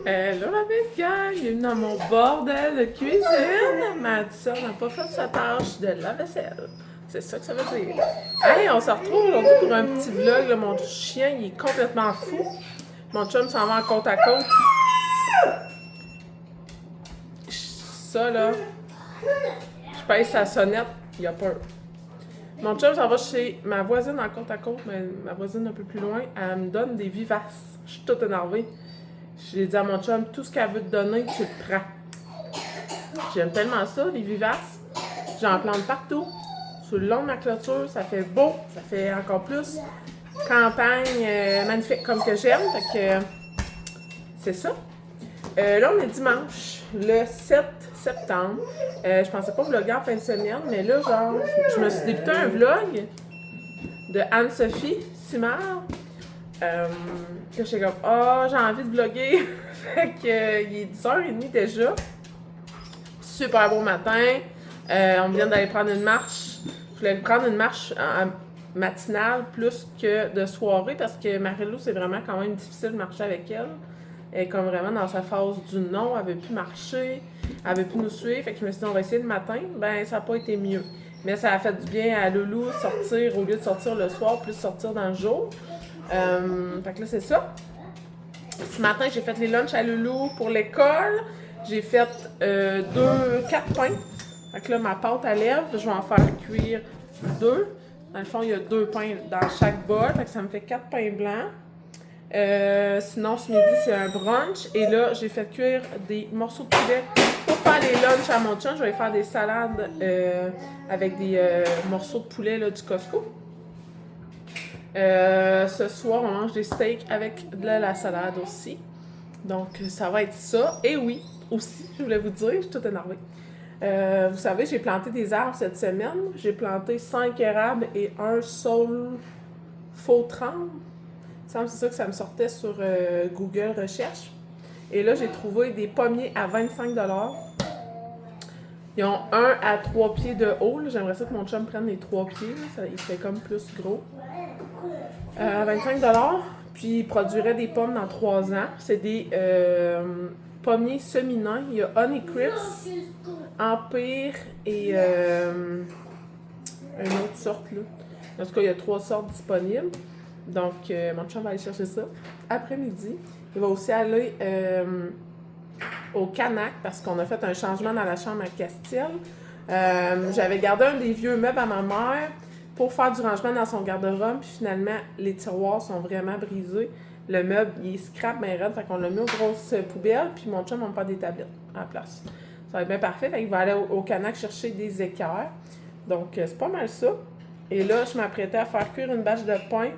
Là, la belle gang, il est venu dans mon bordel de cuisine. Madison n'a pas fait sa tâche de la vaisselle. C'est ça que ça veut dire. Hey, on se retrouve aujourd'hui pour un petit vlog. Là. Mon chien, il est complètement fou. Mon chum s'en va en côte à côte. Ça, là, je pèse sa sonnette, il a peur. Mon chum s'en va chez ma voisine en côte à côte, mais ma voisine un peu plus loin. Elle me donne des vivaces. Je suis toute énervée. J'ai dit à mon chum, tout ce qu'elle veut te donner, tu le prends. J'aime tellement ça, les vivaces. J'en plante partout. Sur le long de ma clôture, ça fait beau, ça fait encore plus campagne magnifique comme que j'aime. Fait que c'est ça. Là, on est dimanche, le 7 septembre. Je pensais pas vlogger en fin de semaine, mais là, genre, je me suis débuté un vlog de Anne-Sophie Simard. Que j'étais comme, j'ai envie de vlogger. Fait que, il est 10h30 déjà. Super beau matin. On vient d'aller prendre une marche. Je voulais prendre une marche matinale plus que de soirée parce que Marie-Lou, c'est vraiment quand même difficile de marcher avec elle. Elle est comme vraiment dans sa phase du non. Elle veut plus marcher. Elle veut plus nous suivre. Fait que je me suis dit, on va essayer le matin. Ben, ça n'a pas été mieux. Mais ça a fait du bien à Loulou de sortir au lieu de sortir le soir, plus sortir dans le jour. Fait que là, c'est ça. Ce matin, j'ai fait les lunchs à Loulou pour l'école. J'ai fait 4 pains. Fait que là, ma pâte à lèvres, je vais en faire cuire 2. Dans le fond, il y a 2 pains dans chaque bol. Fait que ça me fait 4 pains blancs. Sinon, ce midi, c'est un brunch. Et là, j'ai fait cuire des morceaux de poulet pour faire les lunchs à mon chum. Je vais faire des salades avec des morceaux de poulet là, du Costco. Ce soir, on mange des steaks avec de la salade aussi. Donc, ça va être ça. Et oui, aussi, je voulais vous dire, je suis toute énervée. Vous savez, j'ai planté des arbres cette semaine. J'ai planté 5 érables et un saule faux tremble. C'est ça que ça me sortait sur Google Recherche. Et là, j'ai trouvé des pommiers à 25 $. Ils ont 1 à 3 pieds de haut. J'aimerais ça que mon chum prenne les 3 pieds. Ça, il fait comme plus gros. 25 $. Puis, il produirait des pommes dans 3 ans. C'est des pommiers semi-nains. Il y a Honeycrisp, Empire et une autre sorte. Là. En tout cas, il y a 3 sortes disponibles. Donc, mon chum va aller chercher ça après-midi. Il va aussi aller au Canac parce qu'on a fait un changement dans la chambre à Castille. J'avais gardé un des vieux meubles à ma mère pour faire du rangement dans son garde-robe. Puis finalement, les tiroirs sont vraiment brisés. Le meuble, il est scrap, mais raide. Fait qu'on l'a mis aux grosses poubelles. Puis mon chum va me faire des tablettes à la place. Ça va être bien parfait. Fait qu'il va aller au Canac chercher des équerres. Donc, c'est pas mal ça. Et là, je m'apprêtais à faire cuire une bâche de pain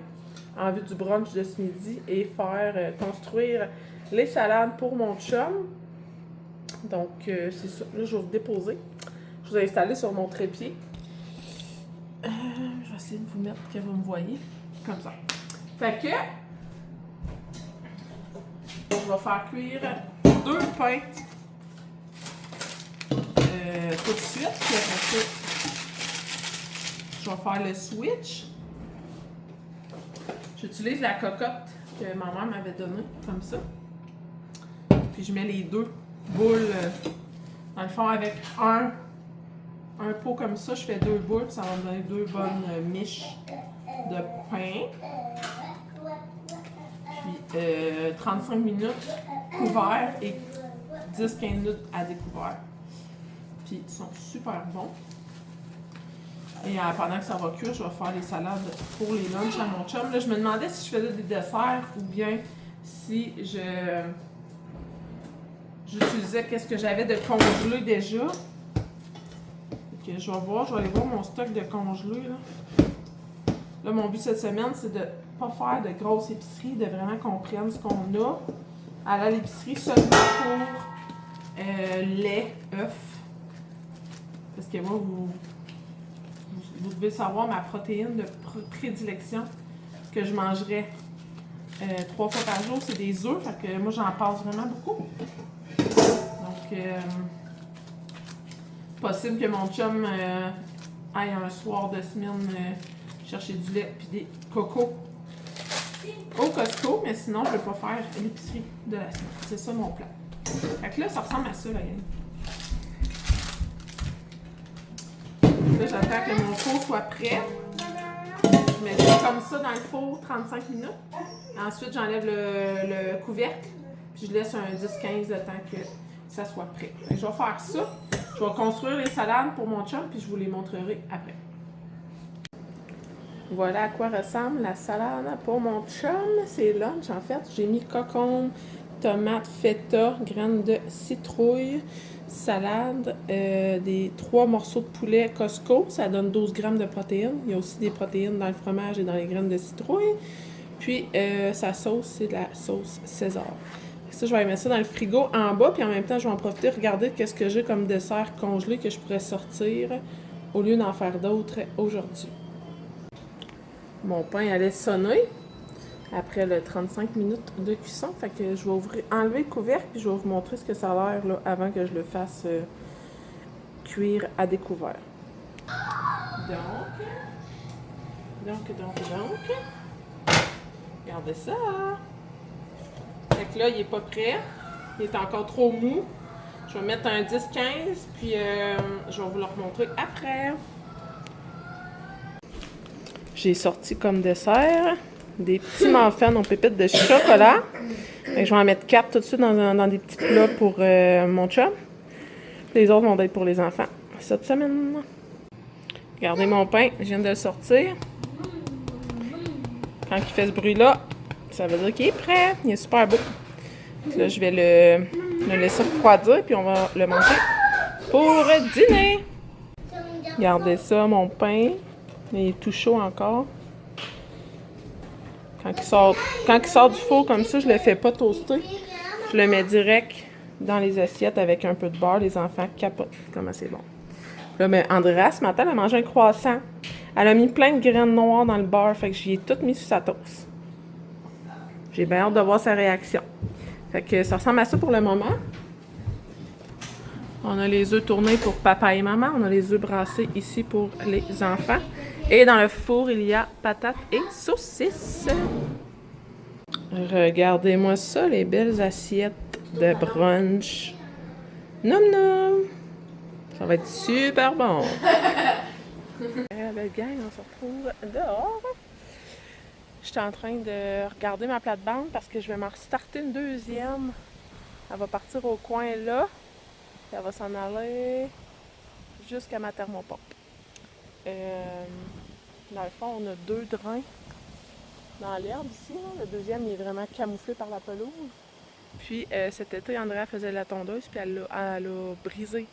en vue du brunch de ce midi et faire construire les salades pour mon chum. Donc, c'est ça. Là, je vais vous déposer. Je vous ai installé sur mon trépied. Je vais essayer de vous mettre que vous me voyez. Comme ça. Fait que, je vais faire cuire 2 pains tout de suite. Puis après ça, je vais faire le switch. J'utilise la cocotte que ma mère m'avait donnée, comme ça. Puis je mets les 2 boules, dans le fond, avec un pot comme ça, je fais 2 boules, puis ça va me donner 2 bonnes miches de pain. Puis 35 minutes couvert et 10-15 minutes à découvert. Puis ils sont super bons. Et pendant que ça va cuire, je vais faire les salades pour les lunchs à mon chum. Là, je me demandais si je faisais des desserts ou bien si j'utilisais qu'est-ce que j'avais de congelé déjà. Ok, je vais aller voir mon stock de congelé. Là, mon but cette semaine, c'est de ne pas faire de grosses épiceries, de vraiment qu'on prenne ce qu'on a. Aller à l'épicerie seulement pour lait, œufs. Parce que moi, vous devez savoir ma protéine de prédilection que je mangerais 3 fois par jour, c'est des œufs. Fait que moi, j'en passe vraiment beaucoup. Donc, possible que mon chum aille un soir de semaine chercher du lait puis des cocos au Costco, mais sinon, je ne vais pas faire l'épicerie de la semaine. C'est ça mon plan. Fait que là, ça ressemble à ça, la gang. Là, j'attends que mon four soit prêt. Je mets ça comme ça dans le four 35 minutes. Ensuite, j'enlève le couvercle. Puis je laisse un 10-15 le temps que ça soit prêt. Je vais faire ça. Je vais construire les salades pour mon chum, puis je vous les montrerai après. Voilà à quoi ressemble la salade pour mon chum. C'est lunch en fait. J'ai mis concombre, tomate, feta, graines de citrouille, salade, des 3 morceaux de poulet Costco. Ça donne 12 grammes de protéines. Il y a aussi des protéines dans le fromage et dans les graines de citrouille. Puis sa sauce, c'est de la sauce César. Ça, je vais mettre ça dans le frigo en bas, puis en même temps, je vais en profiter, regarder qu'est-ce que j'ai comme dessert congelé que je pourrais sortir au lieu d'en faire d'autres aujourd'hui. Mon pain allait sonner après le 35 minutes de cuisson. Fait que je vais enlever le couvercle puis je vais vous montrer ce que ça a l'air là, avant que je le fasse cuire à découvert. Donc. Regardez ça. Fait que là, il est pas prêt. Il est encore trop mou. Je vais mettre un 10-15 puis je vais vous le remontrer après. J'ai sorti comme dessert des petits muffins aux pépites de chocolat. Fait que je vais en mettre 4 tout de suite dans des petits plats pour mon chum. Les autres vont être pour les enfants cette semaine. Regardez mon pain, je viens de le sortir. Quand il fait ce bruit-là, ça veut dire qu'il est prêt. Il est super beau. Là, je vais le laisser refroidir puis on va le manger pour dîner. Regardez ça, mon pain. Il est tout chaud encore. Quand il sort du four comme ça, je le fais pas toaster. Je le mets direct dans les assiettes avec un peu de beurre. Les enfants capotent comment c'est bon. Là, mais Andrea, ce matin, elle a mangé un croissant. Elle a mis plein de graines noires dans le beurre. Fait que j'y ai tout mis sur sa toast. J'ai bien hâte de voir sa réaction. Fait que ça ressemble à ça pour le moment. On a les œufs tournés pour papa et maman. On a les œufs brassés ici pour les enfants. Et dans le four, il y a patates et saucisses. Regardez-moi ça, les belles assiettes de brunch. Nom nom! Ça va être super bon! Belle gang, on se retrouve dehors. Je suis en train de regarder ma plate-bande parce que je vais m'en restarter une deuxième. Elle va partir au coin là. Puis elle va s'en aller jusqu'à ma thermopompe. Dans le fond, on a 2 drains dans l'herbe ici. Là. Le deuxième, il est vraiment camouflé par la pelouse. Puis cet été, Andrea faisait la tondeuse, puis elle a brisé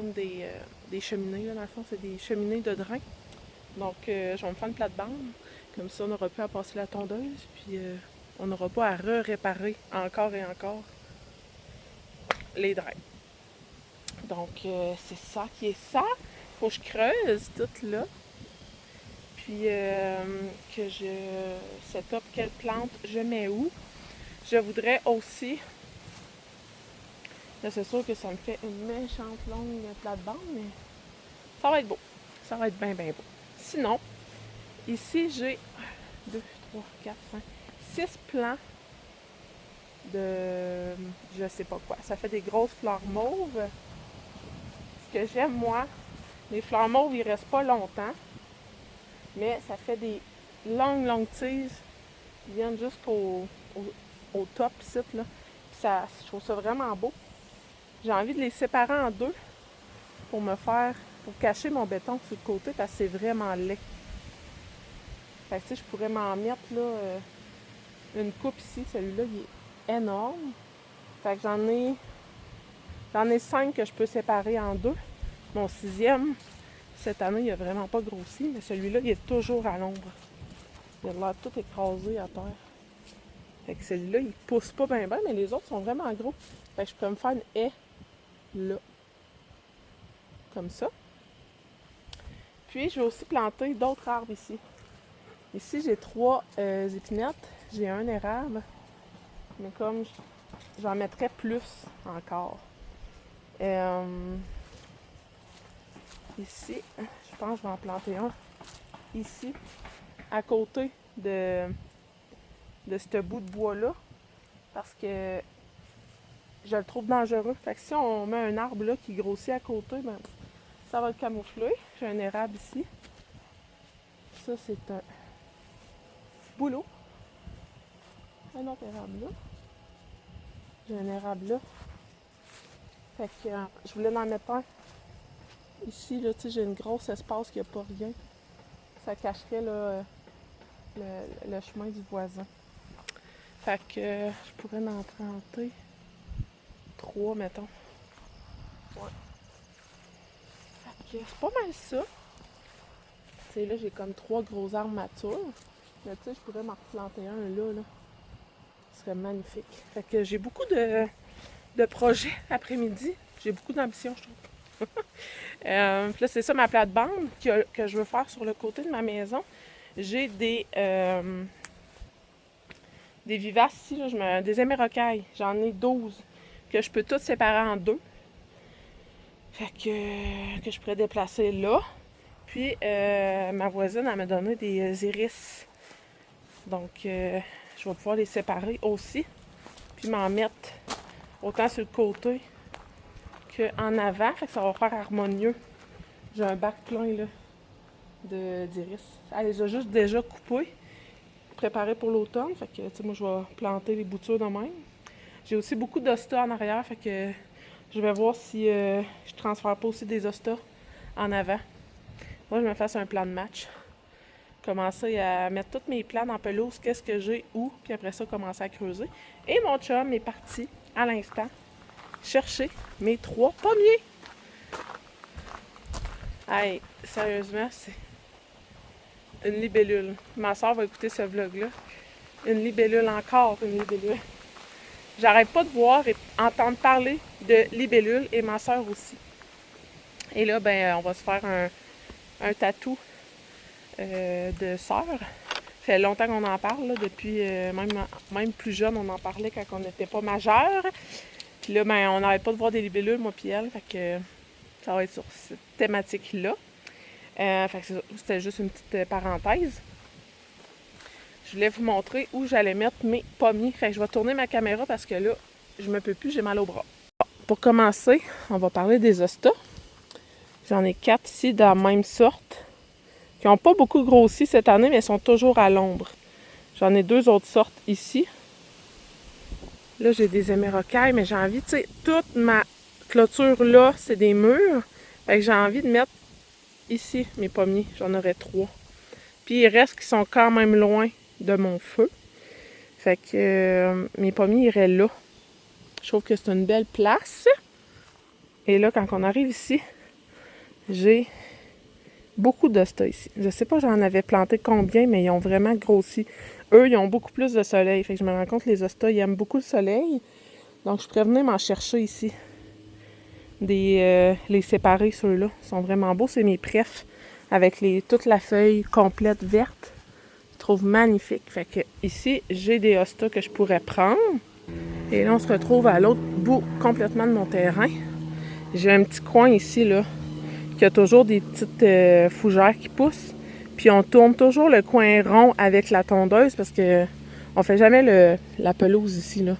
une des cheminées. Là, dans le fond, c'est des cheminées de drain. Donc, je vais me faire une plate-bande. Comme ça, on n'aura plus à passer la tondeuse, puis on n'aura pas à réparer encore et encore les drains. Donc, c'est ça qui est ça. Faut que je creuse tout là. Puis que je set up quelle plante je mets où. Je voudrais aussi, là c'est sûr que ça me fait une méchante longue plate-bande, mais ça va être beau. Ça va être bien, bien beau. Sinon, ici j'ai 2, 3, 4, 5, 6 plants de je sais pas quoi. Ça fait des grosses fleurs mauves. Ce que j'aime moi, les fleurs mauves, ils restent pas longtemps. Mais ça fait des longues tiges qui viennent jusqu'au top ici, là. Puis ça, je trouve ça vraiment beau. J'ai envie de les séparer en 2 pour cacher mon béton sur le côté parce que c'est vraiment laid. Fait que, je pourrais m'en mettre là, une coupe ici. Celui-là, il est énorme. Fait que j'en ai 5 que je peux séparer en 2. Mon 6e, cette année, il n'a vraiment pas grossi, mais celui-là, il est toujours à l'ombre. Il a l'air tout écrasé à terre. Fait que celui-là, il pousse pas bien, mais les autres sont vraiment gros. Fait que je pourrais me faire une haie là. Comme ça. Puis, je vais aussi planter d'autres arbres ici. Ici, j'ai 3 épinettes. J'ai un érable. Mais comme j'en mettrais plus encore. Ici, je pense que je vais en planter un. Ici, à côté de de ce bout de bois-là parce que je le trouve dangereux. Fait que si on met un arbre là qui grossit à côté, ben, ça va le camoufler. J'ai un érable ici. Ça, c'est un bouleau. Un autre érable là. J'ai un érable là. Fait que je voulais en mettre un. Ici, là, tu sais, j'ai une grosse espace qui n'a pas rien. Ça cacherait là, le chemin du voisin. Fait que je pourrais en planter 3, mettons. Ouais. Fait que c'est pas mal ça. Tu sais, là, j'ai comme 3 gros arbres matures. Mais tu sais, je pourrais m'en replanter un là. Ce serait magnifique. Fait que j'ai beaucoup de projets après-midi. J'ai beaucoup d'ambition, je trouve. Puis là, c'est ça ma plate-bande que je veux faire sur le côté de ma maison. J'ai des vivaces ici, là, des émérocailles. J'en ai 12 que je peux toutes séparer en 2. Fait que je pourrais déplacer là. Puis ma voisine, elle m'a donné des iris. Donc je vais pouvoir les séparer aussi. Puis m'en mettre autant sur le côté qu'en avant. Fait que ça va faire harmonieux. J'ai un bac plein là, d'iris. Elle les a juste déjà coupés, préparés pour l'automne. Fait que, tu sais, moi, je vais planter les boutures de même. J'ai aussi beaucoup d'hostas en arrière. Fait que je vais voir si je transfère pas aussi des hostas en avant. Moi, je me fasse un plan de match. Commencer à mettre toutes mes plants en pelouse, qu'est-ce que j'ai, où, puis après ça, commencer à creuser. Et mon chum est parti, à l'instant, chercher mes 3 pommiers. Hey, sérieusement, c'est une libellule. Ma soeur va écouter ce vlog-là. Une libellule, encore une libellule. J'arrête pas de voir et entendre parler de libellule et ma soeur aussi. Et là, ben, on va se faire un tatou de sœur. Ça fait longtemps qu'on en parle, là, depuis même plus jeune, on en parlait quand on n'était pas majeur. Puis là, ben, on n'arrête pas de voir des libellules, moi puis elle. Fait que ça va être sur cette thématique-là. Fait que c'était juste une petite parenthèse. Je voulais vous montrer où j'allais mettre mes pommiers. Fait que je vais tourner ma caméra parce que là, je me peux plus, j'ai mal au bras. Bon, pour commencer, on va parler des hostas. J'en ai 4 ici de la même sorte, qui n'ont pas beaucoup grossi cette année, mais sont toujours à l'ombre. J'en ai 2 autres sortes ici. Là, j'ai des émérocailles, mais j'ai envie, tu sais, toute ma clôture là, c'est des murs. Fait que j'ai envie de mettre ici mes pommiers. J'en aurais 3. Puis il reste qui sont quand même loin de mon feu. Fait que mes pommiers iraient là. Je trouve que c'est une belle place. Et là, quand on arrive ici, j'ai beaucoup d'hostas ici. Je sais pas j'en avais planté combien, mais ils ont vraiment grossi. Eux, ils ont beaucoup plus de soleil. Fait que je me rends compte que les hostas, ils aiment beaucoup le soleil. Donc, je pourrais venir m'en chercher ici. Les séparer, ceux-là. Ils sont vraiment beaux. C'est mes préfs. Avec toute la feuille complète verte. Je trouve magnifique. Fait que ici, j'ai des hostas que je pourrais prendre. Et là, on se retrouve à l'autre bout complètement de mon terrain. J'ai un petit coin ici, là, qui a toujours des petites fougères qui poussent. Puis on tourne toujours le coin rond avec la tondeuse parce que on fait jamais la pelouse ici, là.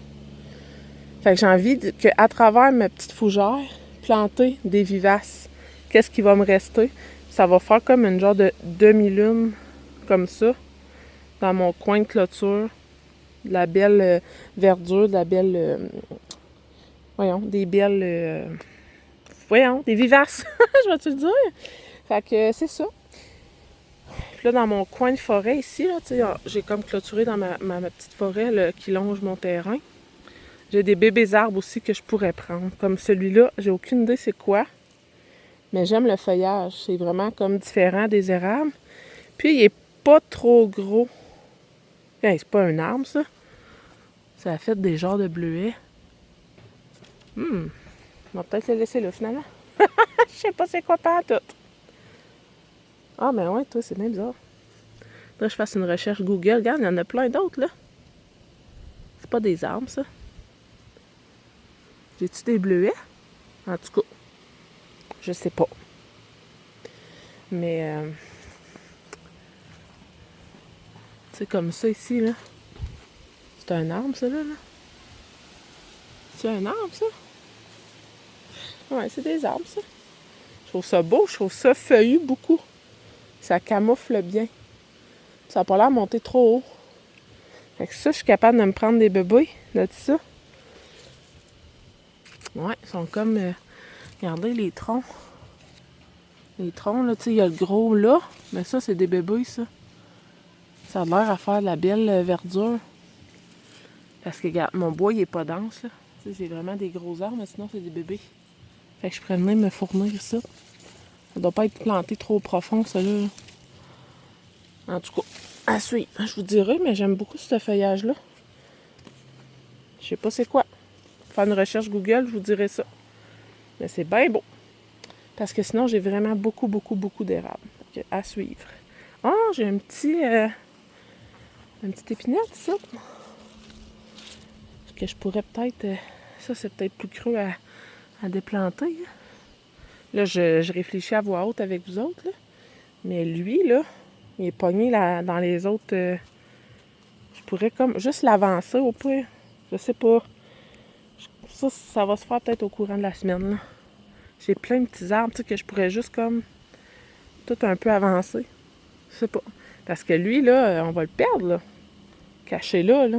Fait que j'ai envie qu'à travers ma petite fougère, planter des vivaces. Qu'est-ce qui va me rester? Ça va faire comme une genre de demi-lune, comme ça, dans mon coin de clôture. De la belle verdure, de la belle... des belles... des vivaces, je vais te le dire. Fait que c'est ça. Puis là, dans mon coin de forêt ici, là, j'ai comme clôturé dans ma petite forêt là, qui longe mon terrain. J'ai des bébés arbres aussi que je pourrais prendre. Comme celui-là, j'ai aucune idée c'est quoi. Mais j'aime le feuillage. C'est vraiment comme différent des érables. Puis, il est pas trop gros. Hey, c'est pas un arbre, ça. Ça a fait des genres de bleuets. On va peut-être le laisser là, finalement. Je sais pas c'est quoi pas tout. Ah, ben ouais, toi, c'est bien bizarre. Là, je fasse une recherche Google. Regarde, il y en a plein d'autres, là. C'est pas des arbres, ça. J'ai-tu des bleuets? En tout cas, je sais pas. Mais, c'est comme ça ici, là. C'est un arbre, ça, là? C'est un arbre, ça? Ouais, c'est des arbres, ça. Je trouve ça beau, je trouve ça feuillu beaucoup. Ça camoufle bien. Ça n'a pas l'air de monter trop haut. Fait que ça, je suis capable de me prendre des bébés de ça. Ouais, ils sont comme... regardez les troncs. Les troncs, là, tu sais, il y a le gros là. Mais ça, c'est des bébés, ça. Ça a l'air à faire de la belle verdure. Parce que, regarde, mon bois, il est pas dense, là. Tu sais, j'ai vraiment des gros arbres, mais sinon, c'est des bébés. Fait que je pourrais venir me fournir ça. Ça doit pas être planté trop profond, ça, là. En tout cas, à suivre. Je vous dirai, mais j'aime beaucoup ce feuillage-là. Je sais pas c'est quoi. Faire une recherche Google, je vous dirai ça. Mais c'est bien beau. Parce que sinon, j'ai vraiment beaucoup d'érables. À suivre. Ah, j'ai un petit... une petite épinette, ça. Que je pourrais peut-être... ça, c'est peut-être plus creux à déplanter. Là, je réfléchis à voix haute avec vous autres, là. Mais lui, là, il est pogné là, dans les autres... je pourrais comme juste l'avancer au pire. Je sais pas. Ça va se faire peut-être au courant de la semaine, là. J'ai plein de petits arbres, tu sais, que je pourrais juste comme... tout un peu avancer. Je sais pas. Parce que lui, là, on va le perdre, là. Caché là, là.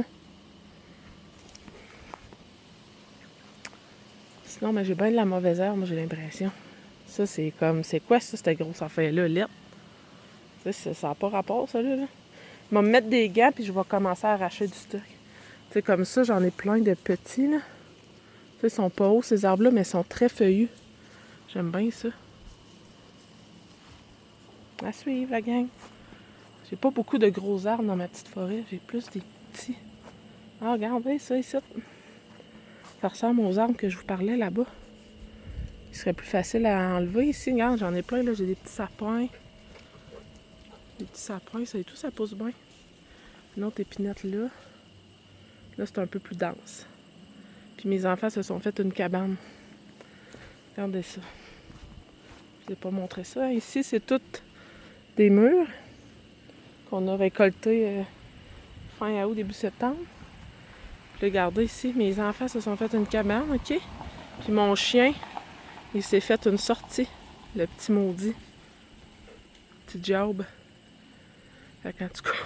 Sinon, mais j'ai bien de la mauvaise herbe, moi, j'ai l'impression. Ça, c'est comme... c'est quoi, ça, cette grosse affaire-là, lettre? Ça n'a pas rapport, ça, là. Je vais me mettre des gants, puis je vais commencer à arracher du stock. Tu sais, comme ça, j'en ai plein de petits, là. Tu sais, ils sont pas hauts, ces arbres-là, mais ils sont très feuillus. J'aime bien ça. À suivre, la gang. J'ai pas beaucoup de gros arbres dans ma petite forêt. J'ai plus des petits. Ah, regardez ça ici. Ça ressemble aux arbres que je vous parlais là-bas. Il serait plus facile à enlever ici. Regarde, j'en ai plein, là. J'ai des petits sapins. Des petits sapins, ça et tout, ça pousse bien. Une autre épinette là. Là, c'est un peu plus dense. Puis mes enfants se sont fait une cabane. Regardez ça. Je n'ai pas montré ça. Ici, c'est toutes des murs qu'on a récoltés fin août, début septembre. Puis regardez ici, mes enfants se sont fait une cabane, OK? Puis mon chien, il s'est fait une sortie. Le petit maudit. Petit job. Fait qu'en tout cas,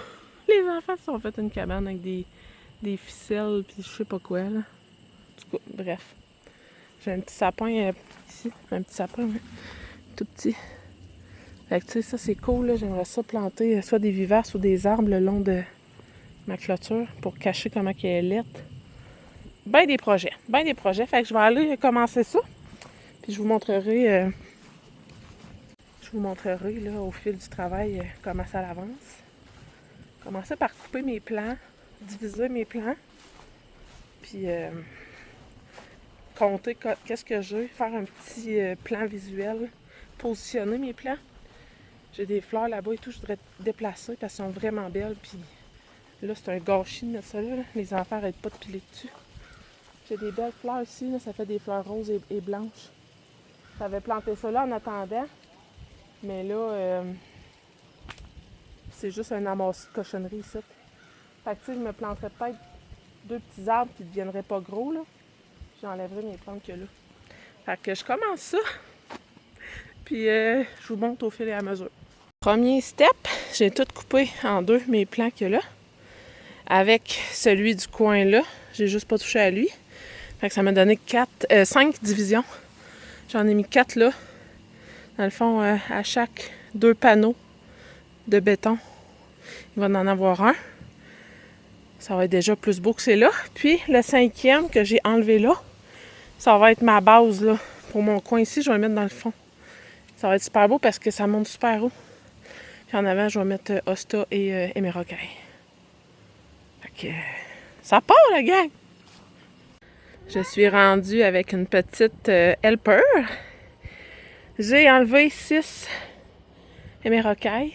les enfants se sont fait une cabane avec des ficelles puis je sais pas quoi, là. En tout cas, bref. J'ai un petit sapin ici. Un petit sapin, ouais. Tout petit. Fait que tu sais, ça c'est cool, là. J'aimerais ça planter soit des vivaces ou des arbres le long de ma clôture pour cacher comment elle est laite. Ben des projets. Fait que je vais aller commencer ça. Puis je vous montrerai là, au fil du travail comment ça avance. Commencer par couper mes plants, diviser mes plants, puis compter qu'est-ce que j'ai, faire un petit plan visuel, positionner mes plants. J'ai des fleurs là-bas et tout, je voudrais déplacer parce qu'elles sont vraiment belles. Puis là, c'est un gâchis de mettre ça là. Les enfants n'arrêtent pas de piler dessus. J'ai des belles fleurs ici, là, ça fait des fleurs roses et blanches. J'avais planté ça là en attendant, mais là, c'est juste un amassis de cochonnerie ici. Fait que tu sais, je me planterais peut-être 2 petits arbres qui ne deviendraient pas gros, là. J'enlèverais mes plantes que là. Fait que je commence ça. Puis je vous montre au fil et à mesure. Premier step, j'ai tout coupé en 2 mes plants que là. Avec celui du coin là. J'ai juste pas touché à lui. Fait que ça m'a donné 5 divisions. J'en ai mis 4 là. Dans le fond, à chaque 2 panneaux de béton, il va en avoir un. Ça va être déjà plus beau que c'est là. Puis le 5e que j'ai enlevé là, ça va être ma base là. Pour mon coin ici, je vais le mettre dans le fond. Ça va être super beau parce que ça monte super haut. Puis en avant, je vais mettre Hosta et Émeraucaille. Fait que ça part la gang! Je suis rendue avec une petite helper. J'ai enlevé 6 Émeraucailles.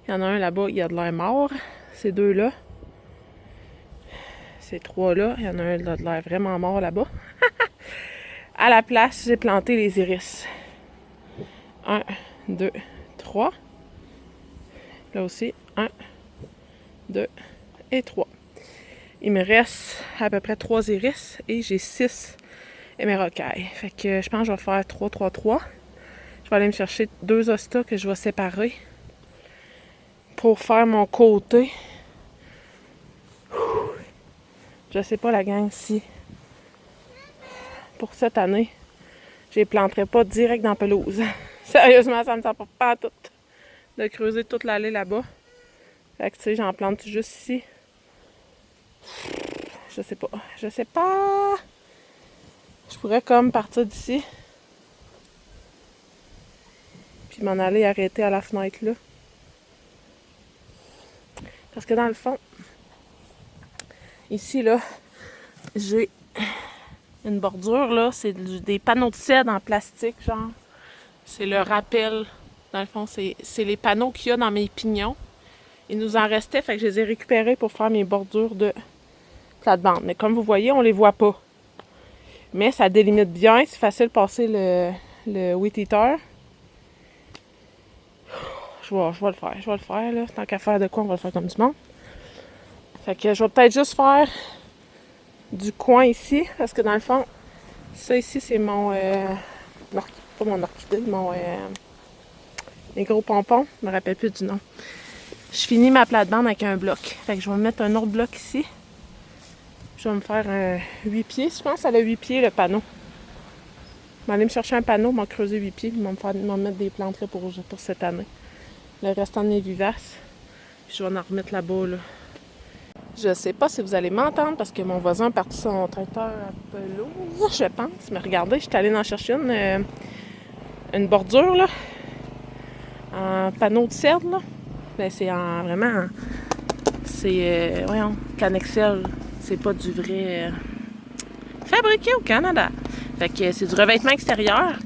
Il y en a un là-bas, il y a de l'air mort. Ces 2-là. Ces 3-là, il y en a un de l'air vraiment mort là-bas. À la place, j'ai planté les iris. 1, 2, 3. Là aussi, 1, 2 et 3. Il me reste à peu près 3 iris et j'ai 6 hémérocailles. Fait que je pense que je vais faire 3-3-3. Je vais aller me chercher 2 hostas que je vais séparer pour faire mon côté. Je sais pas la gang si pour cette année, je les planterai pas direct dans la pelouse. Sérieusement, ça me tente pas tout de creuser toute l'allée là-bas. Fait que tu sais, j'en plante juste ici. Je sais pas. Je sais pas. Je pourrais comme partir d'ici. Puis m'en aller arrêter à la fenêtre là. Parce que dans le fond, ici là, j'ai une bordure là. C'est des panneaux de cèdre en plastique, genre. C'est le rappel. Dans le fond, c'est les panneaux qu'il y a dans mes pignons. Il nous en restait, fait que je les ai récupérés pour faire mes bordures de plate-bande. Mais comme vous voyez, on les voit pas. Mais ça délimite bien, c'est facile de passer le Weed Eater. Je vais le faire, là. Tant qu'à faire de quoi, on va le faire comme du monde. Fait que je vais peut-être juste faire du coin ici, parce que dans le fond, ça ici, c'est mon... pas mon orchidée, mes gros pompons. Je me rappelle plus du nom. Je finis ma plate-bande avec un bloc. Fait que je vais mettre un autre bloc ici. Je vais me faire un 8 pieds. Je pense qu'elle a 8 pieds, le panneau. Je vais aller me chercher un panneau, je vais creuser 8 pieds, puis je vais me mettre des plantes là, pour cette année. Le restant de mes vivaces. Puis je vais en remettre là-bas, là. Je sais pas si vous allez m'entendre, parce que mon voisin a parti son tracteur à pelouse, je pense. Mais regardez, je suis allée en chercher une bordure, là. En panneau de cèdre, là. Ben, c'est vraiment... C'est... voyons, Canexel. C'est pas du vrai... fabriqué au Canada. Fait que c'est du revêtement extérieur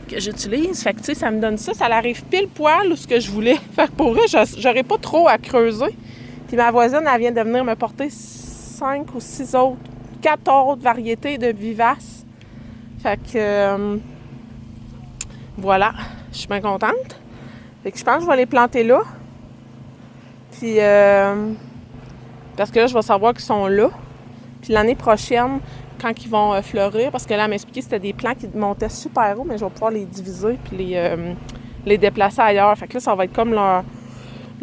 que j'utilise. Fait que, tu sais, ça me donne ça. Ça arrive pile poil où ce que je voulais. Fait que pour vrai, j'aurais pas trop à creuser. Puis ma voisine, elle vient de venir me porter 5 ou 6 autres... 4 autres variétés de vivaces. Fait que... voilà. Je suis bien contente. Fait que je pense que je vais les planter là. Puis, parce que là, je vais savoir qu'ils sont là. Puis l'année prochaine, quand ils vont fleurir, parce que là, elle m'a expliqué que c'était des plants qui montaient super haut, mais je vais pouvoir les diviser puis les déplacer ailleurs. Fait que là, ça va être comme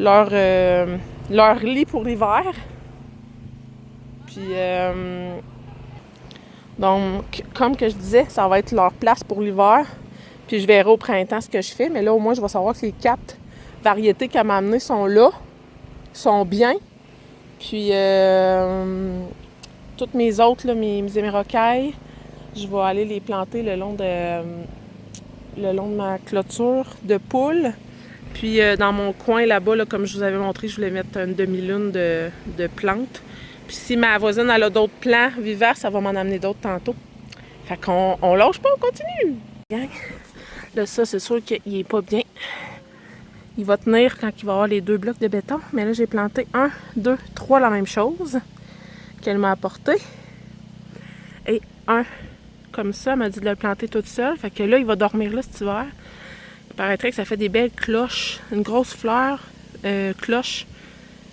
leur lit pour l'hiver. Puis, donc, comme que je disais, ça va être leur place pour l'hiver. Puis je verrai au printemps ce que je fais. Mais là, au moins, je vais savoir que les 4 variétés qu'elle m'a amenées sont là. Sont bien. Puis toutes mes autres, là, mes hémérocailles, je vais aller les planter le long de ma clôture de poules. Puis dans mon coin là-bas, là, comme je vous avais montré, je voulais mettre une demi-lune de plantes. Puis si ma voisine elle a d'autres plants vivaces, ça va m'en amener d'autres tantôt. Fait qu'on lâche pas, on continue! Là, ça, c'est sûr qu'il est pas bien. Il va tenir quand il va avoir les 2 blocs de béton. Mais là, j'ai planté 1, 2, 3 la même chose qu'elle m'a apporté. Et un comme ça, elle m'a dit de le planter toute seule. Fait que là, il va dormir là cet hiver. Il paraîtrait que ça fait des belles cloches. Une grosse fleur, cloche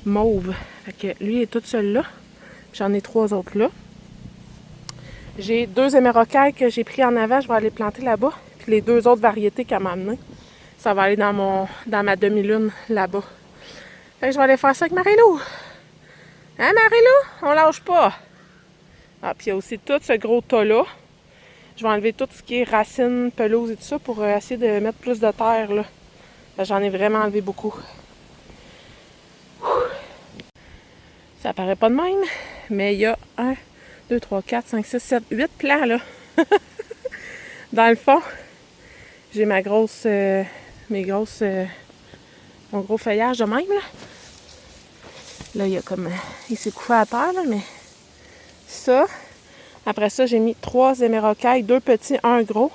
mauve. Fait que lui, il est tout seul là. J'en ai 3 autres là. J'ai 2 hémérocailles que j'ai pris en avant. Je vais aller planter là-bas. Puis les 2 autres variétés qu'elle m'a amenées. Ça va aller dans ma demi-lune là-bas. Fait que je vais aller faire ça avec Marie-Lou. Hein, Marie-Lou? On lâche pas. Ah, puis il y a aussi tout ce gros tas-là. Je vais enlever tout ce qui est racines, pelouse et tout ça pour essayer de mettre plus de terre, là. J'en ai vraiment enlevé beaucoup. Ça paraît pas de même, mais il y a 1, 2, 3, 4, 5, 6, 7, 8 plants, là. Dans le fond, j'ai mon gros feuillage de même, là. Là, il y a comme... il s'est couché à terre, là, mais... ça. Après ça, j'ai mis 3 hémérocailles, 2 petits, 1 gros.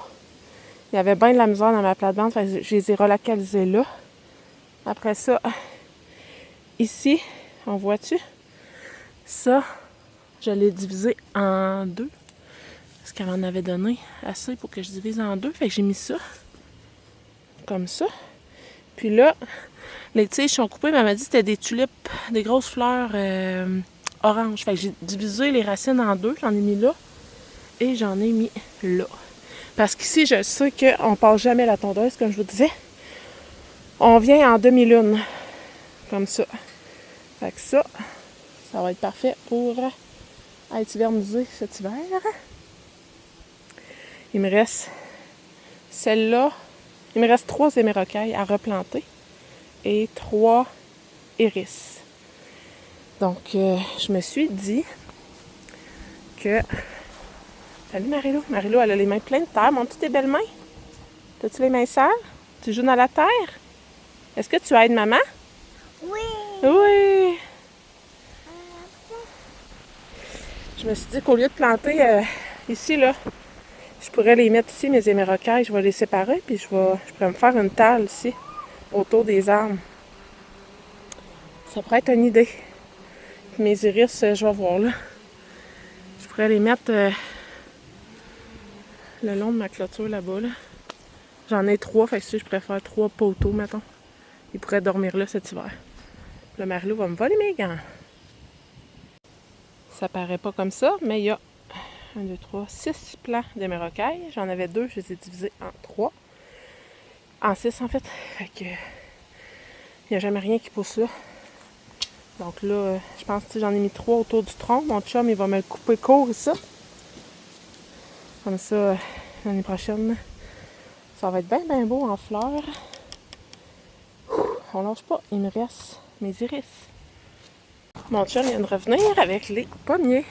Il y avait bien de la misère dans ma plate-bande, fait que je les ai relocalisés là. Après ça, ici, on voit-tu? Ça, je l'ai divisé en 2. Parce qu'elle m'en avait donné assez pour que je divise en 2. Fait que j'ai mis ça. Comme ça. Puis là, les tiges sont coupées, mais elle m'a dit que c'était des tulipes, des grosses fleurs orange. Fait que j'ai divisé les racines en deux. J'en ai mis là et j'en ai mis là. Parce qu'ici, je sais qu'on ne passe jamais la tondeuse, comme je vous disais. On vient en demi-lune. Comme ça. Fait que ça va être parfait pour être hivernisé cet hiver. Il me reste celle-là. Il me reste 3 émérocailles à replanter et 3 iris. Donc, je me suis dit que... Salut Marie-Lou. Marie-Lou, elle a les mains pleines de terre. Montre tes belles mains. T'as-tu les mains sales? Tu joues dans la terre? Est-ce que tu aides maman? Oui. Oui. Je me suis dit qu'au lieu de planter ici, là, je pourrais les mettre ici, mes émérocailles. Je vais les séparer, puis je pourrais me faire une table ici, autour des arbres. Ça pourrait être une idée. Puis mes iris, je vais voir là. Je pourrais les mettre le long de ma clôture là-bas. Là. J'en ai 3, fait que si je préfère 3 poteaux, mettons. Ils pourraient dormir là cet hiver. Le Marie-Lou va me voler mes gants. Ça paraît pas comme ça, mais il y a 1, 2, 3, 6 plants d'émérocailles. J'en avais 2, je les ai divisés en 3. En 6 en fait. Fait que il n'y a jamais rien qui pousse là. Donc là, je pense que j'en ai mis 3 autour du tronc. Mon chum, il va me le couper court, ça. Comme ça, l'année prochaine, ça va être bien, bien beau en fleurs. On lâche pas, il me reste mes iris. Mon chum vient de revenir avec les pommiers.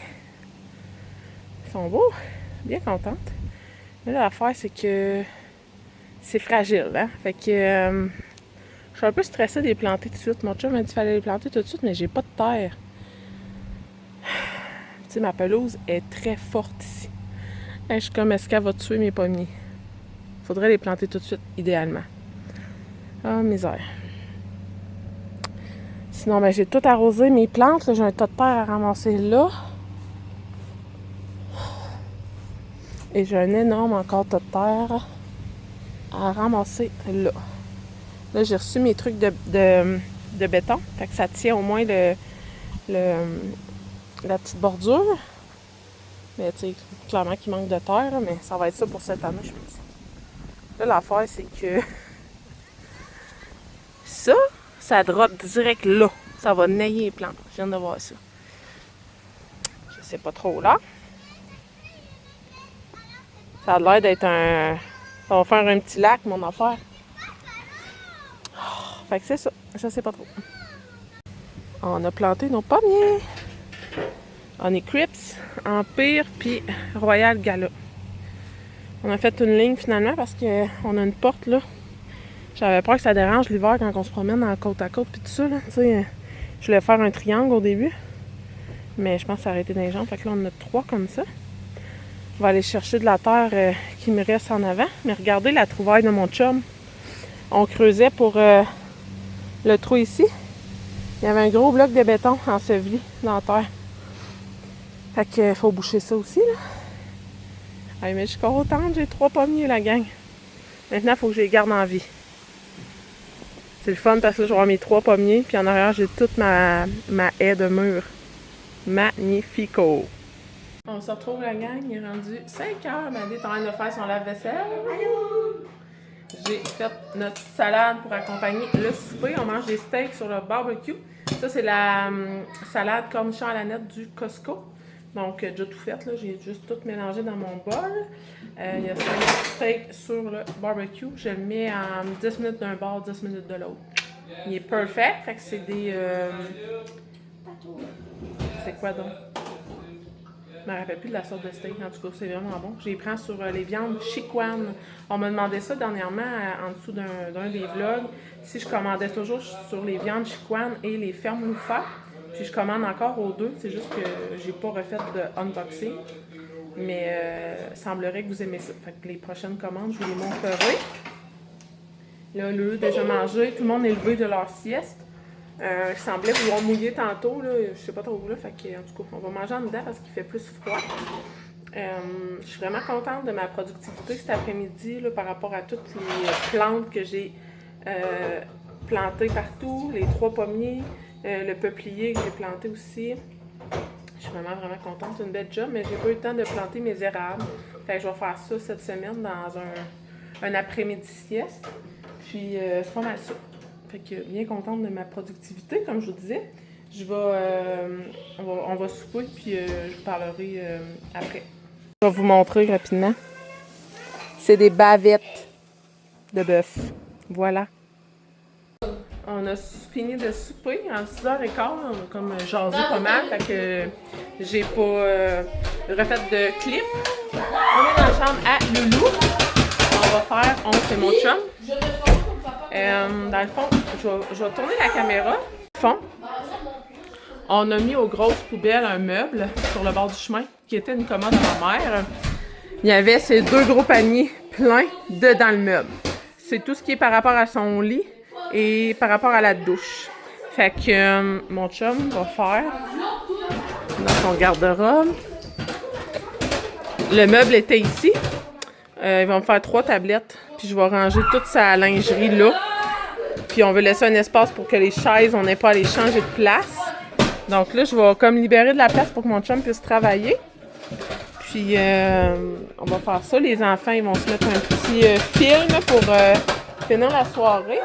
Ils sont beaux, bien contente. Mais là, l'affaire, c'est que c'est fragile, hein? Fait que je suis un peu stressée de les planter tout de suite. Mon chum m'a dit qu'il fallait les planter tout de suite, mais j'ai pas de terre. Tu sais, ma pelouse est très forte ici. Et je suis comme, est-ce qu'elle va tuer mes pommiers? Faudrait les planter tout de suite, idéalement. Ah, misère. Sinon, ben, j'ai tout arrosé mes plantes. Là, j'ai un tas de terre à ramasser là. Et j'ai un énorme encore tas de terre à ramasser là. Là, j'ai reçu mes trucs de béton. Fait que ça tient au moins la petite bordure. Mais tu sais, clairement qu'il manque de terre, mais ça va être ça pour cette année, je pense. Là, l'affaire, c'est que ça drop direct là. Ça va nailler les plantes. Je viens de voir ça. Je sais pas trop là. Ça a l'air d'être un... Ça va faire un petit lac, mon affaire. Fait que c'est ça. Je sais pas trop. On a planté nos pommiers. On est Crips, Empire, puis Royal Gala. On a fait une ligne finalement parce qu'on a une porte là. J'avais peur que ça dérange l'hiver quand on se promène en côte à côte puis tout ça. Là. Je voulais faire un triangle au début. Mais je pense que ça aurait été des jambes. Fait que là, on en a 3 comme ça. On va aller chercher de la terre qui me reste en avant. Mais regardez la trouvaille de mon chum. On creusait pour le trou ici. Il y avait un gros bloc de béton enseveli dans la terre. Fait qu'il faut boucher ça aussi, là. Ah, mais je suis contente, j'ai 3 pommiers, la gang. Maintenant, il faut que je les garde en vie. C'est le fun parce que là, je vais avoir mes 3 pommiers. Puis en arrière, j'ai toute ma haie de mur. Magnifico! On se retrouve, la gang. Il est rendu 5 heures. Maddy est en train de faire son lave-vaisselle. Allô? J'ai fait notre petite salade pour accompagner le souper. On mange des steaks sur le barbecue. Ça, c'est la salade cornichon à la nette du Costco. Donc, déjà tout fait, là. J'ai juste tout mélangé dans mon bol. Il y a 5 steaks sur le barbecue. Je le mets en 10 minutes d'un bord, 10 minutes de l'autre. Il est perfect. Fait que c'est des... c'est quoi donc? Je me rappelle plus de la sorte de steak. En tout cas, c'est vraiment bon. Je les prends sur les viandes Chiquan. On m'a demandé ça dernièrement en dessous d'un des vlogs. Si je commandais toujours sur les viandes Chiquan et les fermes Loufa. Puis je commande encore aux deux. C'est juste que j'ai pas refait de unboxing. Mais il semblerait que vous aimez ça. Fait que les prochaines commandes, je vous les montrerai. Là, le déjà mangé. Tout le monde est levé de leur sieste. Il semblait vouloir mouiller tantôt, là, je sais pas trop où là, fait que, en tout cas, on va manger en dedans parce qu'il fait plus froid. Je suis vraiment contente de ma productivité cet après-midi là, par rapport à toutes les plantes que j'ai plantées partout, les 3 pommiers, le peuplier que j'ai planté aussi. Je suis vraiment contente. C'est une belle job, mais j'ai pas eu le temps de planter mes érables. Fait que je vais faire ça cette semaine dans un après-midi sieste. Puis c'est pas mal ça. Fait que bien contente de ma productivité, comme je vous disais. On va souper, puis je vous parlerai après. Je vais vous montrer rapidement. C'est des bavettes de bœuf. Voilà. On a fini de souper en 6h15. On a comme jasé pas mal. Fait que j'ai pas refait de clip. On est dans la chambre à Loulou. C'est mon chum. Dans le fond, je vais tourner la caméra. Au fond, on a mis aux grosses poubelles un meuble sur le bord du chemin qui était une commode à ma mère. Il y avait ces 2 gros paniers pleins dedans le meuble. C'est tout ce qui est par rapport à son lit et par rapport à la douche. Fait que mon chum va faire dans son garde-robe. Le meuble était ici. Il va me faire 3 tablettes. Puis je vais ranger toute sa lingerie là. Puis on veut laisser un espace pour que les chaises, on n'ait pas à les changer de place. Donc là, je vais comme libérer de la place pour que mon chum puisse travailler. Puis on va faire ça. Les enfants, ils vont se mettre un petit film pour finir la soirée.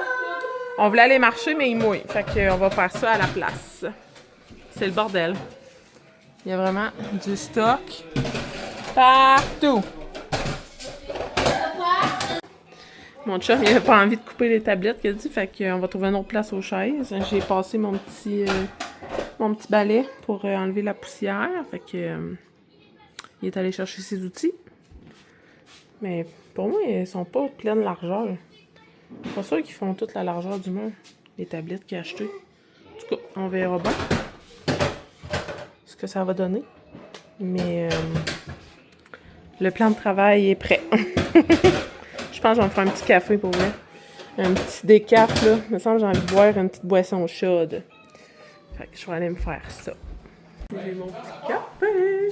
On voulait aller marcher, mais il mouille. Fait qu'on va faire ça à la place. C'est le bordel. Il y a vraiment du stock partout. Mon chum, il avait pas envie de couper les tablettes, qu'il a dit. Fait qu'on va trouver une autre place aux chaises. J'ai passé mon petit balai pour enlever la poussière. Fait que il est allé chercher ses outils. Mais pour moi, ils sont pas de pleine largeur. Je suis pas sûre qu'ils font toute la largeur du mur, les tablettes qu'il a achetées. En tout cas, on verra bien ce que ça va donner. Mais le plan de travail est prêt. Je pense que je vais me faire un petit café pour vrai. Un petit décaf, là. Il me semble que j'ai envie de boire une petite boisson chaude. Fait que je vais aller me faire ça. J'ai mon petit café.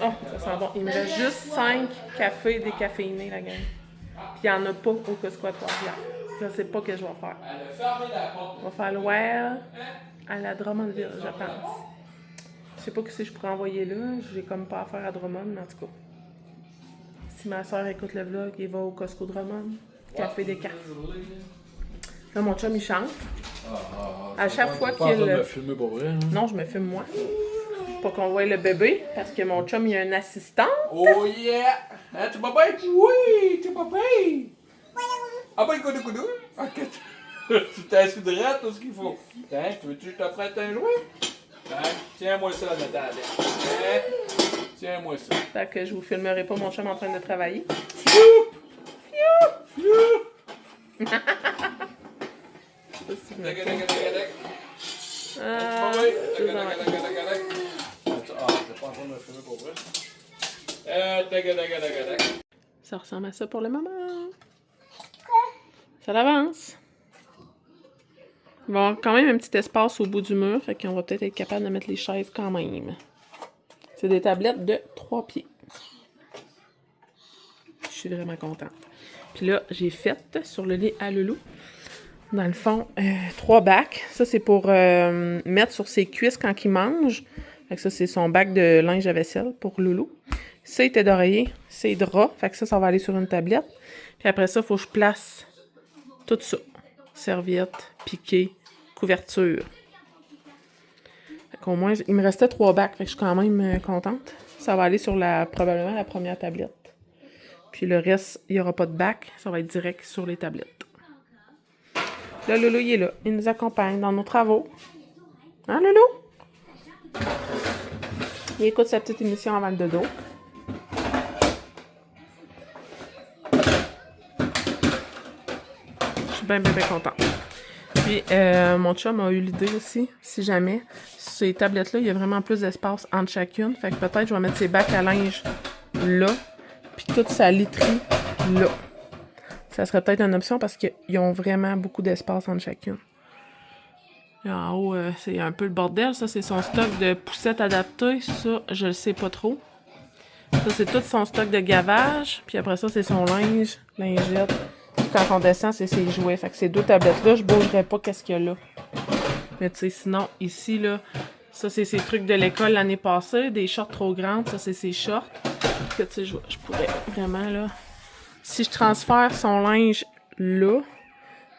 Oh, ça sent bon. Il me reste juste 5 cafés décaféinés, la gang. Puis il n'y en a pas au Costco à Trois-Rivières. Je sais pas ce que je vais faire. On va faire le Well à la Drummondville, je pense. Je sais pas si je pourrais envoyer là. J'ai comme pas affaire à Drummond, mais en tout cas. Si ma soeur écoute le vlog, il va au Costco Drummond. Café des cartes. Là, mon chum, il chante. À chaque fois qu'il... me filmer pour vrai, hein? Non, je me filme moi. Pour qu'on voie le bébé, parce que mon chum, il a un assistant. Oh yeah! Hein, tu vas bien? Oui, tu vas bien! Ah ben, coudou, coudou! Ok, tu t'es assis droit, tout ce qu'il faut. Tiens, veux-tu que je te prête un jouet? Hein? Tiens-moi ça, Nathalie. Hein? Tiens-moi ça. Fait que je vous filmerai pas mon chum en train de travailler. Ça ressemble à ça pour le moment. Ça avance. Il va y avoir quand même un petit espace au bout du mur, fait qu'on va peut-être être capable de mettre les chaises quand même. C'est des tablettes de 3 pieds. Je suis vraiment contente. Puis là, j'ai fait sur le lit à Loulou, dans le fond, 3 bacs. Ça, c'est pour mettre sur ses cuisses quand il mange. Fait que ça, c'est son bac de linge à vaisselle pour Loulou. Ça, il était d'oreiller, c'est drap. Fait que ça va aller sur une tablette. Puis après ça, il faut que je place tout ça. Serviette, piqué, couverture. Fait qu'au moins, il me restait 3 bacs. Fait que je suis quand même contente. Ça va aller sur probablement la première tablette. Puis le reste, il n'y aura pas de bac. Ça va être direct sur les tablettes. Là, Loulou, il est là. Il nous accompagne dans nos travaux. Hein, Loulou? Il écoute sa petite émission avant le dodo. Je suis bien contente. Puis, mon chum a eu l'idée aussi, si jamais, ces tablettes-là, il y a vraiment plus d'espace entre chacune. Fait que peut-être je vais mettre ses bacs à linge là, puis toute sa literie là. Ça serait peut-être une option parce qu'ils ont vraiment beaucoup d'espace entre chacune. Et en haut, c'est un peu le bordel. Ça, c'est son stock de poussettes adaptées. Ça, je le sais pas trop. Ça, c'est tout son stock de gavage. Puis après ça, c'est son linge, lingette. Puis quand on descend, c'est ses jouets. Fait que ces 2 tablettes-là, je bougerais pas qu'est-ce qu'il y a là. Mais tu sais, sinon, ici, là, Ça, c'est ses trucs de l'école l'année passée. Des shorts trop grandes. Ça, c'est ses shorts. Que tu sais, je pourrais vraiment, là... Si je transfère son linge là,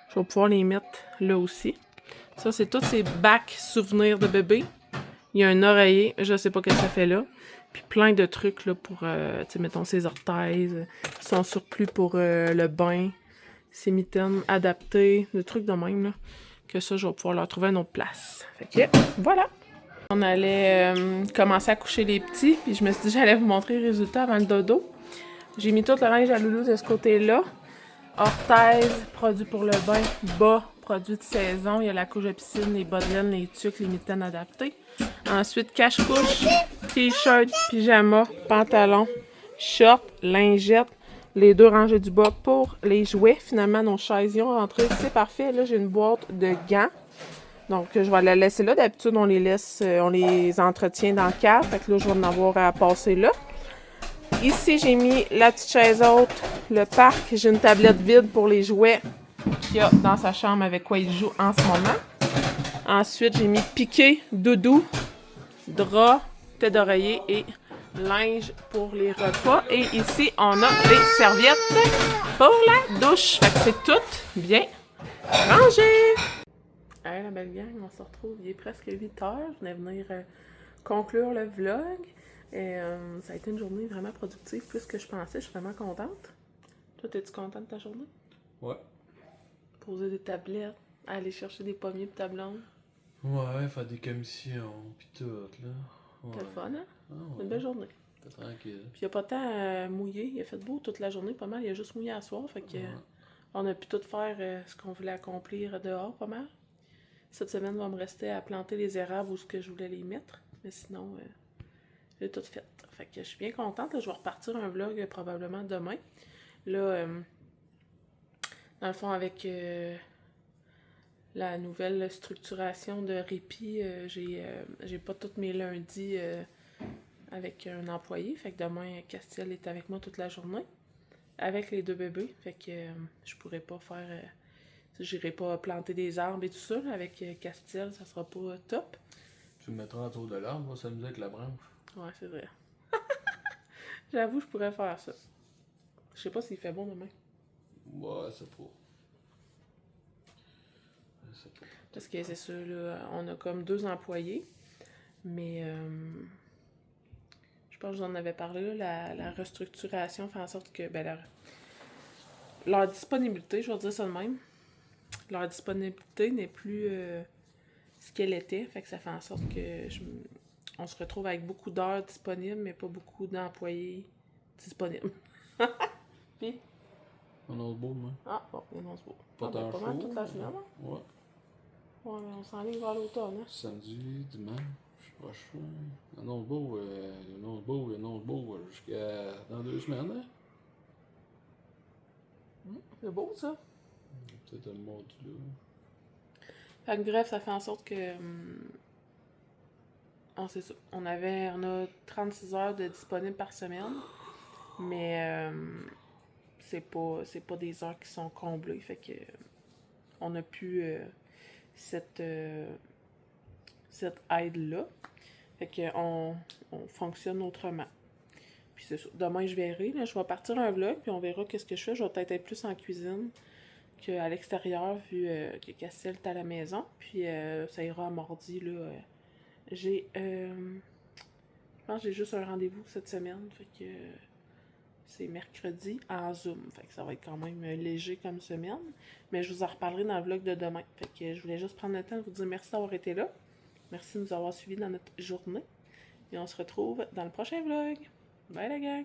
je vais pouvoir les mettre là aussi. Ça, c'est tous ses bacs souvenirs de bébé. Il y a un oreiller. Je sais pas ce que ça fait là. Puis plein de trucs là pour, tu sais, mettons, ses orthèses. Son surplus pour le bain. Ses mitaines adaptées. Des trucs de même, là. Que ça, je vais pouvoir leur trouver une autre place. Fait que, voilà! On allait commencer à coucher les petits, puis je me suis dit j'allais vous montrer le résultat avant le dodo. J'ai mis tout le linge à Loulou de ce côté-là. Orthèse, produit pour le bain, bas, produit de saison. Il y a la couche de piscine, les bas de laine, les tucs, les mitaines adaptées. Ensuite, cache-couche, t-shirt, pyjama, pantalon, short, lingette, les 2 rangées du bas pour les jouets. Finalement, nos chaises y ont rentré. C'est parfait. Là, j'ai une boîte de gants. Donc, je vais la laisser là. D'habitude, on les laisse, on les entretient dans le cave. Fait que là, je vais en avoir à passer là. Ici, j'ai mis la petite chaise haute, le parc. J'ai une tablette vide pour les jouets qu'il y a dans sa chambre avec quoi il joue en ce moment. Ensuite, j'ai mis piqué, doudou, drap, tête d'oreiller et linge pour les repas. Et ici, on a les serviettes pour la douche. Fait que c'est tout bien rangé. Hey, la belle gang, on se retrouve, il est presque 8 heures. Je venais venir conclure le vlog. Et ça a été une journée vraiment productive, plus que je pensais. Je suis vraiment contente. Toi, es-tu contente de ta journée? Ouais. Poser des tablettes, aller chercher des pommiers pour ta blonde. Ouais, faire des commissions, pis tout, là. Ouais. C'était le fun, hein? Ah, ouais. Une belle journée. T'es tranquille. Puis il n'y a pas tant mouillé. Il a fait beau toute la journée, pas mal. Il a juste mouillé à soir. Fait que on a pu tout faire ce qu'on voulait accomplir dehors, pas mal. Cette semaine, il va me rester à planter les érables où ce que je voulais les mettre. Mais sinon, j'ai tout fait. Fait que je suis bien contente. Là, je vais repartir un vlog probablement demain. Là, dans le fond, avec la nouvelle structuration de répit, j'ai pas tous mes lundis avec un employé. Fait que demain, Castiel est avec moi toute la journée. Avec les 2 bébés. Fait que je pourrais pas faire... j'irai pas planter des arbres et tout ça. Là, avec Castiel, ça sera pas top. Tu me mettras autour de l'arbre, on va s'amuser avec la branche. Ouais, c'est vrai. J'avoue, je pourrais faire ça. Je sais pas s'il fait bon demain. Ouais, c'est pas. Parce que c'est ça, là, on a comme 2 employés. Mais je pense que j'en avais parlé, là, la restructuration fait en sorte que leur disponibilité, je vais dire ça de même, leur disponibilité n'est plus ce qu'elle était. Fait que ça fait en sorte que on se retrouve avec beaucoup d'heures disponibles, mais pas beaucoup d'employés disponibles. Puis? On a beau, moi. Ah, bon, on se voit. Pas tant pas mal chaud. toute la semaine, hein? Ouais. Ouais, mais on s'enligne vers l'automne, hein? Samedi, dimanche, prochain. Annonce beau jusqu'à dans 2 semaines, hein? C'est beau, ça. Peut-être un mois là. Fait que bref, ça fait en sorte que... c'est ça. On a 36 heures de disponibles par semaine, mais c'est pas des heures qui sont comblées. Fait que on a plus cette aide-là. Fait que on fonctionne autrement. Puis c'est ça. Demain, je verrai. Là, je vais partir un vlog, puis on verra qu'est-ce que je fais. Je vais peut-être être plus en cuisine qu'à l'extérieur, vu que Castiel est à la maison. Puis ça ira à mardi, là. Je pense que j'ai juste un rendez-vous cette semaine. Fait que c'est mercredi en Zoom. Fait que ça va être quand même léger comme semaine. Mais je vous en reparlerai dans le vlog de demain. Fait que je voulais juste prendre le temps de vous dire merci d'avoir été là. Merci de nous avoir suivis dans notre journée. Et on se retrouve dans le prochain vlog. Bye la gang!